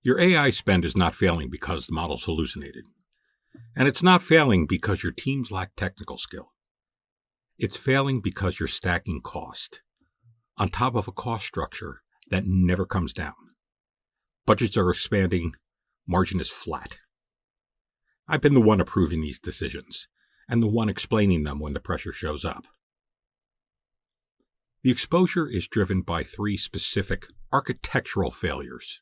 Your AI spend is not failing because the model's hallucinated. And it's not failing because your teams lack technical skill. It's failing because you're stacking cost on top of a cost structure that never comes down. Budgets are expanding, margin is flat. I've been the one approving these decisions, and the one explaining them when the pressure shows up. The exposure is driven by three specific architectural failures.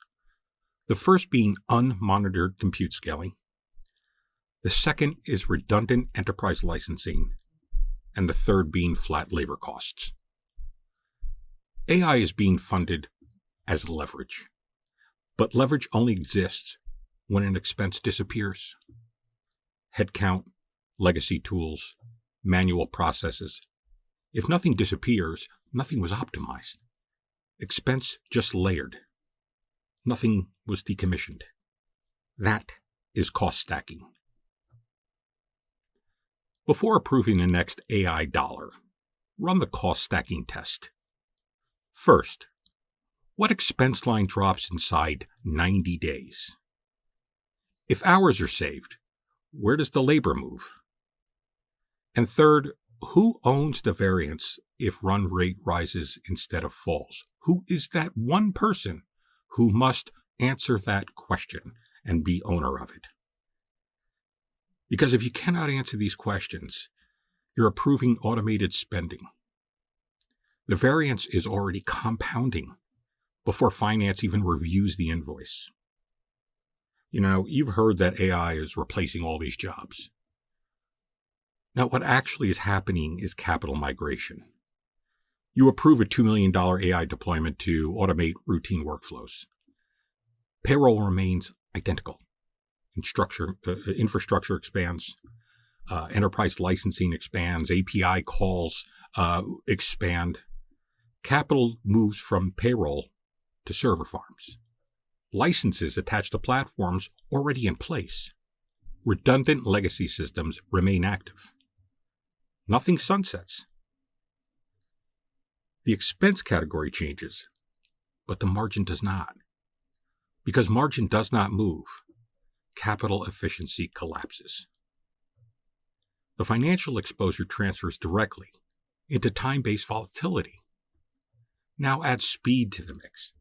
The first being unmonitored compute scaling. The second is redundant enterprise licensing. And the third being flat labor costs. AI is being funded as leverage, but leverage only exists when an expense disappears. Headcount, legacy tools, manual processes. If nothing disappears, nothing was optimized. Expense just layered. Nothing was decommissioned. That is cost stacking. Before approving the next AI dollar, run the cost stacking test. First, what expense line drops inside 90 days? If hours are saved, where does the labor move? And third, who owns the variance if run rate rises instead of falls? Who is that one person who must answer that question and be owner of it? Because if you cannot answer these questions, you're approving automated spending. The variance is already compounding before finance even reviews the invoice. You've heard that AI is replacing all these jobs. Now, what actually is happening is capital migration. You approve a $2 million AI deployment to automate routine workflows. Payroll remains identical. Infrastructure expands, enterprise licensing expands, API calls expand. Capital moves from payroll to server farms. Licenses attached to platforms already in place. Redundant legacy systems remain active. Nothing sunsets. The expense category changes, but the margin does not. Because margin does not move, capital efficiency collapses. The financial exposure transfers directly into time-based volatility. Now add speed to the mix.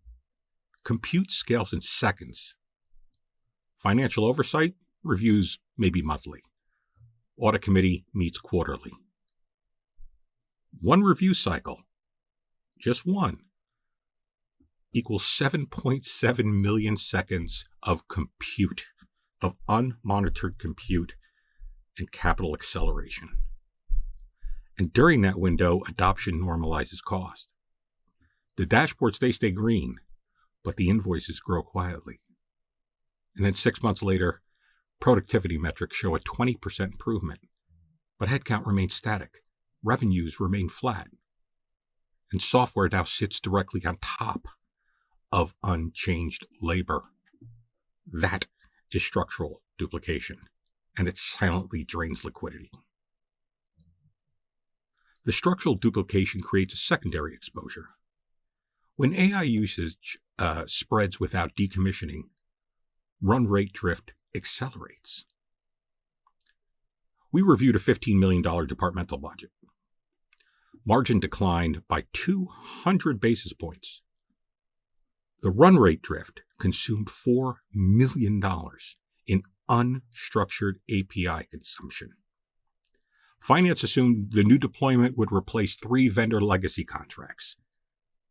Compute scales in seconds. Financial oversight reviews maybe monthly. Audit committee meets quarterly. One review cycle, just one, equals 7.7 million seconds of compute, of unmonitored compute and capital acceleration. And during that window, adoption normalizes cost. The dashboards, they stay green, but the invoices grow quietly. And then 6 months later, productivity metrics show a 20% improvement, but headcount remains static. Revenues remain flat. And software now sits directly on top of unchanged labor. That is structural duplication, and it silently drains liquidity. The structural duplication creates a secondary exposure. When AI usage spreads without decommissioning, run rate drift accelerates. We reviewed a $15 million departmental budget. Margin declined by 200 basis points. The run rate drift consumed $4 million in unstructured API consumption. Finance assumed the new deployment would replace 3 vendor legacy contracts,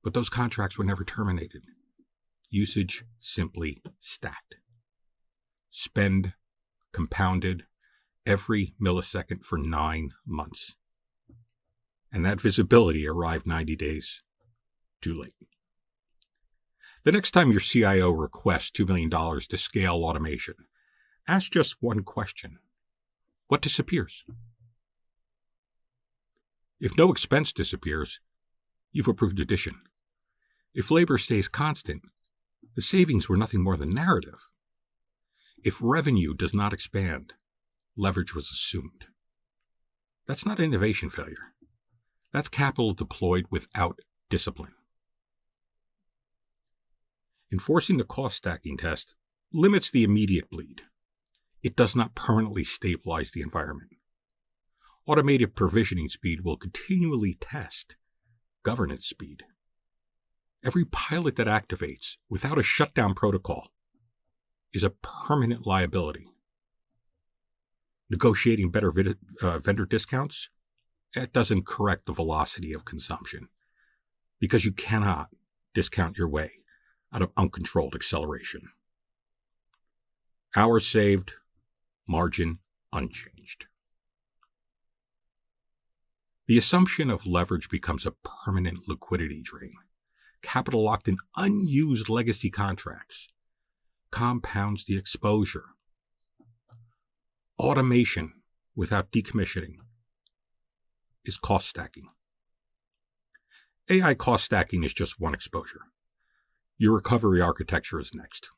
but those contracts were never terminated. Usage simply stacked. Spend compounded every millisecond for 9 months. And that visibility arrived 90 days too late. The next time your CIO requests $2 million to scale automation, ask just one question. What disappears? If no expense disappears, you've approved addition. If labor stays constant, the savings were nothing more than narrative. If revenue does not expand, leverage was assumed. That's not innovation failure. That's capital deployed without discipline. Enforcing the cost stacking test limits the immediate bleed. It does not permanently stabilize the environment. Automated provisioning speed will continually test governance speed. Every pilot that activates without a shutdown protocol is a permanent liability. Negotiating better vendor discounts, that doesn't correct the velocity of consumption because you cannot discount your way out of uncontrolled acceleration. Hours saved, margin unchanged. The assumption of leverage becomes a permanent liquidity drain. Capital locked in unused legacy contracts compounds the exposure. Automation without decommissioning is cost stacking. AI cost stacking is just one exposure. Your recovery architecture is next.